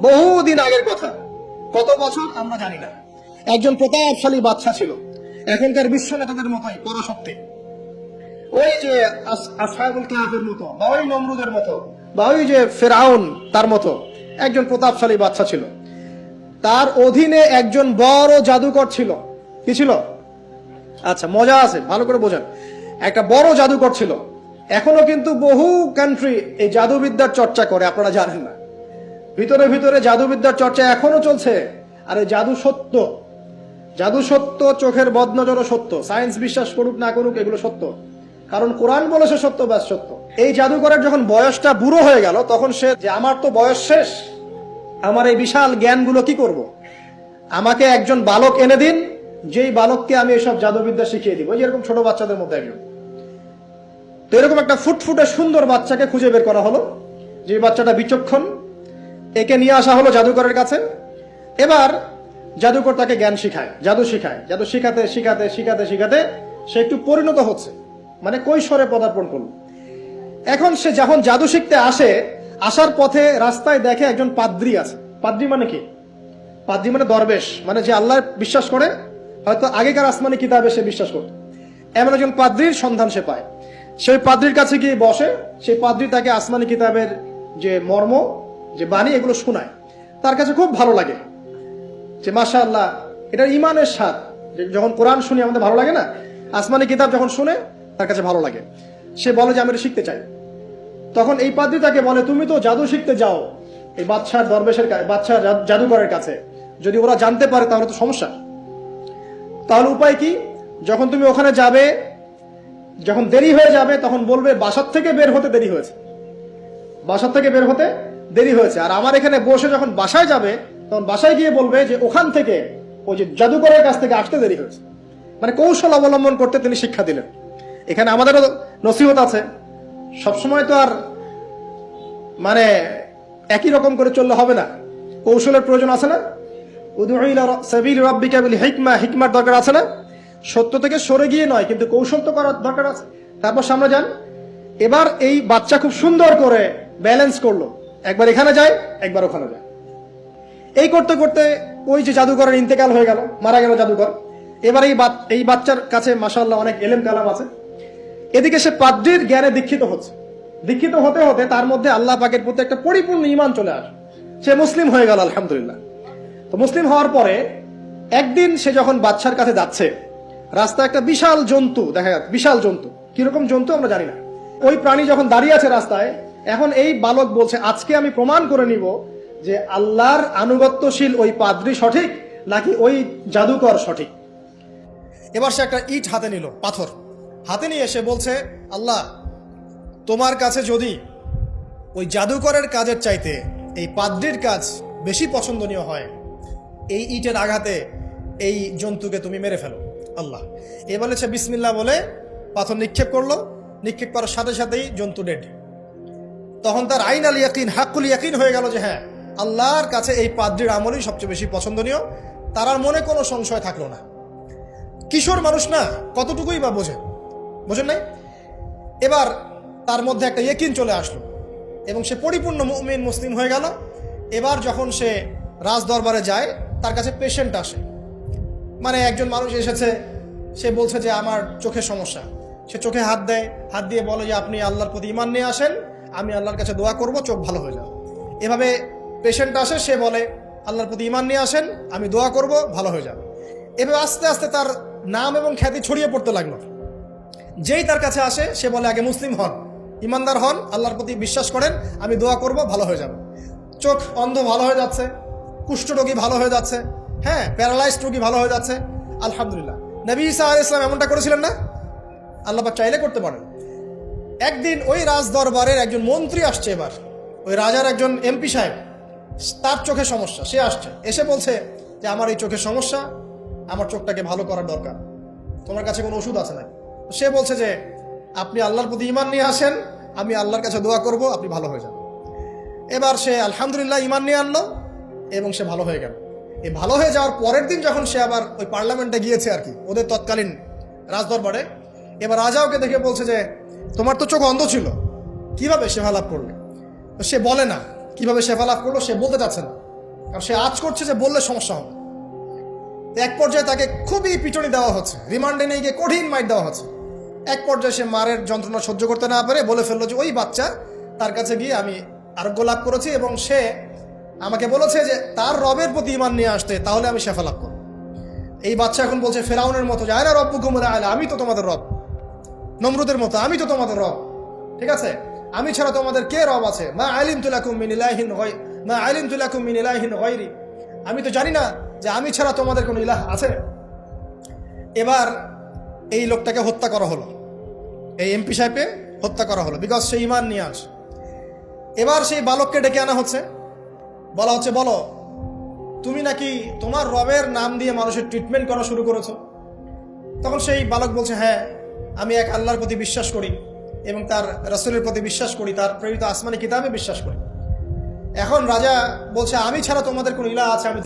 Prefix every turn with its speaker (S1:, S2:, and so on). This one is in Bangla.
S1: বহুদিন আগের কথা, কত বছর আমরা জানি না। একজন প্রতাপশালী বাদশা ছিল, এখনকার বিশ্ব নেতাদের মতোই পরাশক্তি। ওই যে আসহাবুল কাহফের মতো, বা ওই নমরুদের মতো, বা ওই যে ফেরাউন, তার মতো একজন প্রতাপশালী বাদশা ছিল। তার অধীনে একজন বড় জাদুকর ছিল। কি ছিল? আচ্ছা, মজা আছে, ভালো করে বোঝেন। একটা বড় জাদুকর ছিল। এখনো কিন্তু বহু কান্ট্রি এই জাদুবিদ্যার চর্চা করে, আপনারা জানেন না। ভিতরে ভিতরে জাদুবিদ্যার চর্চা এখনো চলছে। আর এই জাদু সত্য, জাদু সত্য, চোখের বদনজরও সত্য। সায়েন্স বিশ্বাস করুক না করুক, এগুলো সত্য, কারণ কোরআন বলেছে সত্য, ব্যাস সত্য। এই জাদুকরের যখন বয়সটা বুড়ো হয়ে গেল, তখন সে যে আমার তো বয়স শেষ, আমার এই বিশাল জ্ঞানগুলো কি করব, আমাকে একজন বালক এনে দিন, যেই বালককে আমি এসব জাদুবিদ্যা শিখিয়ে দিব। যেরকম ছোট বাচ্চাদের মধ্যে একজন। তো এরকম একটা ফুটফুটে সুন্দর বাচ্চাকে খুঁজে বের করা হলো, যে বাচ্চাটা বিচক্ষণ। একে নিয়ে আসা হলো জাদুকরের কাছে। এবার জাদুকর তাকে জ্ঞান শিখায়, জাদু শিখায়। জাদু শিখাতে শিখাতে শিখাতে শিখাতে সে একটু পরিণত হচ্ছে, মানে কৈশোরে পদার্পণ করলো। এখন সে যখন জাদু শিখতে আসে, আসার পথে রাস্তায় দেখে একজন পাদ্রী আছে। পাদ্রী মানে কি? পাদ্রী মানে দরবেশ, মানে যে আল্লাহ বিশ্বাস করে, হয়তো আগেকার আসমানি কিতাবে সে বিশ্বাস করত। এমন একজন পাদ্রীর সন্ধান সে পায়। সেই পাদ্রীর কাছে গিয়ে বসে। সেই পাদ্রী তাকে আসমানি কিতাবের যে মর্ম, যে বাণী, এগুলো শোনায়। তার কাছে খুব ভালো লাগে, যে মাশাআল্লাহ, এটা ইমানের স্বাদ। যখন কোরআন শুনি আমাদের ভালো লাগে না, আসমানি কিতাব যখন শুনে তার কাছে ভালো লাগে। সে বলে যে আমি এটা শিখতে চাই। তখন এই পাদ্রী তাকে বলে, তুমি তো জাদু শিখতে যাও এই বাদশার দরবেশের কাছে, বাদশার জাদুকরের কাছে, যদি ওরা জানতে পারে তাহলে তো সমস্যা। তাহলে উপায় কি? যখন তুমি ওখানে যাবে, যখন দেরি হয়ে যাবে, তখন বলবে বাসার থেকে বের হতে দেরি হয়েছে, বাসার থেকে বের হতে দেরি হয়েছে। আর আমার এখানে বসে যখন বাসায় যাবে, তখন বাসায় গিয়ে বলবে যে ওখান থেকে, ওই যে জাদুকরের কাছ থেকে আসতে দেরি হয়েছে। মানে কৌশল অবলম্বন করতে তিনি শিক্ষা দিলেন। এখানে আমাদেরও নসিহত আছে। সবসময় তো আর মানে একই রকম করে চললে হবে না, কৌশলের প্রয়োজন আছে না? উদউ ইলা সাবিল রাব্বিকা বিল হিকমা, হিকমার দরকার আছে না? সত্য থেকে সরে গিয়ে নয়, কিন্তু কৌশল তো করার দরকার আছে। তারপর সামনে যান। এবার এই বাচ্চা খুব সুন্দর করে ব্যালেন্স করলো, একবার এখানে যায়, একবার ওখানে যায়। এই করতে করতে ওই যে জাদুকরের ইন্তেকাল হয়ে গেল, মারা গেল জাদুকর। এবার এই বাচ্চার কাছে মাশাআল্লাহ অনেক এলেম কালাম আছে। এদিকে সে পাদ্রীর জ্ঞানে দীক্ষিত হচ্ছে। দীক্ষিত হতে হতে তার মধ্যে আল্লাহ পাকের প্রতি একটা পরিপূর্ণ ঈমান চলে আসে। সে মুসলিম হয়ে গেল, আলহামদুলিল্লাহ। তো মুসলিম হওয়ার পরে একদিন সে যখন বাচ্চার কাছে যাচ্ছে, রাস্তায় একটা বিশাল জন্তু দেখা যাচ্ছে। বিশাল জন্তু, কিরকম জন্তু আমরা জানি না। ওই প্রাণী যখন দাঁড়িয়ে আছে রাস্তায়, এখন এই বালক বলছে, আজকে আমি প্রমাণ করে নিব যে আল্লাহর আনুগত্যশীল ওই পাদ্রী সঠিক নাকি ওই জাদুকর সঠিক। এবার সে একটা ইট হাতে নিল, পাথর হাতে নিয়ে এসে বলছে, আল্লাহ, তোমার কাছে যদি ওই জাদুকরের কাজের চাইতে এই পাদ্রীর কাজ বেশি পছন্দনীয় হয়, এই ইটের আঘাতে এই জন্তুকে তুমি মেরে ফেলো আল্লাহ। এ বলেছে বিসমিল্লাহ বলে পাথর নিক্ষেপ করলো। নিক্ষেপ করার সাথে সাথেই জন্তু ডেড। তখন তার আইন আল ইয়াকিন, হাক্কুল ইয়াকিন হয়ে গেল যে হ্যাঁ, আল্লাহর কাছে এই পাদ্রীর আমলই সবচেয়ে বেশি পছন্দনীয়। তার আর মনে কোনো সংশয় থাকলো না। কিশোর মানুষ না, কতটুকুই বা বোঝেন নাই? এবার তার মধ্যে একটা ইয়াকিন চলে আসলো এবং সে পরিপূর্ণ মুমিন, মুসলিম হয়ে গেল। এবার যখন সে রাজ দরবারে যায়, তার কাছে পেশেন্ট আসে। মানে একজন মানুষ এসেছে, সে বলছে যে আমার চোখের সমস্যা। সে চোখে হাত দেয়, হাত দিয়ে বলে যে আপনি আল্লাহর প্রতি ঈমান নিয়ে আসেন, আমি আল্লাহর কাছে দোয়া করব, চোখ ভালো হয়ে যাবে। এভাবে পেশেন্ট আসে, সে বলে আল্লাহর প্রতি ঈমান নিয়ে আসেন, আমি দোয়া করব, ভালো হয়ে যাবে। এভাবে আস্তে আস্তে তার নাম এবং খ্যাতি ছড়িয়ে পড়তে লাগলো। যেই তার কাছে আসে, সে বলে আগে মুসলিম হন, ইমানদার হন, আল্লাহর প্রতি বিশ্বাস করেন, আমি দোয়া করব, ভালো হয়ে যাবে। চোখ অন্ধ ভালো হয়ে যাচ্ছে, কুষ্ঠরোগী ভালো হয়ে যাচ্ছে, হ্যাঁ, প্যারালাইজড রোগী ভালো হয়ে যাচ্ছে, আলহামদুলিল্লাহ। নবী ঈসা আলাইহিস সালাম এমনটা করেছিলেন না? আল্লাহ পাক চাইলে করতে পারেন। একদিন ওই রাজ দরবারের একজন মন্ত্রী আসছে। এবার ওই রাজার একজন এমপি সাহেব, তার চোখে সমস্যা, সে আসছে। এসে বলছে যে আমার এই চোখের সমস্যা, আমার চোখটাকে ভালো করার দরকার, তোমার কাছে কোনো ওষুধ আছে না? সে বলছে যে আপনি আল্লাহর প্রতি ঈমান নিয়ে আসেন, আমি আল্লাহর কাছে দোয়া করব, আপনি ভালো হয়ে যাবেন। এবার সে আলহামদুলিল্লাহ ঈমান নিয়ে আনলো এবং সে ভালো হয়ে গেল। এই ভালো হয়ে যাওয়ার পরের দিন যখন সে আবার ওই পার্লামেন্টে গিয়েছে আর কি, ওদের তৎকালীন রাজদরবারে, এবার রাজা ওকে দেখে বলছে যে তোমার তো চোখ অন্ধ ছিল, কিভাবে শেফা লাভ করলে? তো সে বলে না কিভাবে শেফা লাভ করলো, সে বলতে চাচ্ছে না।
S2: কারণ সে আজ করছে যে বললে সমস্যা হবে। এক পর্যায়ে তাকে খুবই পিটনি দেওয়া হচ্ছে, রিমান্ডে নিয়ে গিয়ে কঠিন মাইর দেওয়া হচ্ছে। এক পর্যায়ে সে মারের যন্ত্রণা সহ্য করতে না পারে বলে ফেললো যে ওই বাচ্চা, তার কাছে গিয়ে আমি আরোগ্য লাভ করেছি এবং সে আমাকে বলেছে যে তার রবের প্রতি ঈমান নিয়ে আসতে, তাহলে আমি শেফা লাভ করব। এই বাচ্চা এখন বলছে ফেরাউনের মতো, যায় না রব্বুকুমুল আ'লা, আমি তো তোমাদের রব। নমরুদের মতো, আমি তো তোমাদের রব, ঠিক আছে, আমি ছাড়া তোমাদের কে রব আছে? মা আলিমতু লাকুম মিন ইলাহিন গায়রি, মা আলিমতু লাকুম মিন ইলাহিন গায়রি, আমি তো জানি না যে আমি ছাড়া তোমাদের কোনো ইলাহ আছে। এবার এই লোকটাকে হত্যা করা হলো, এই এমপি সাহেবকে হত্যা করা হলো, বিকজ সে ঈমান নিয়ে আসে। এবার সেই বালককে ডেকে আনা হচ্ছে, বলা হচ্ছে বলো তুমি নাকি তোমার রবের নাম দিয়ে মানুষের ট্রিটমেন্ট করা শুরু করেছো। তখন সেই বালক বলছে হ্যাঁ, আমি এক আল্লাহর প্রতি বিশ্বাস করি এবং তার রাসূলের প্রতি বিশ্বাস করি, তার প্রেরিত আসমানি কিতাবে বিশ্বাস করি। এখন রাজা বলছে আমি ছাড়া তোমাদের কোন ইলাহ আছে আমি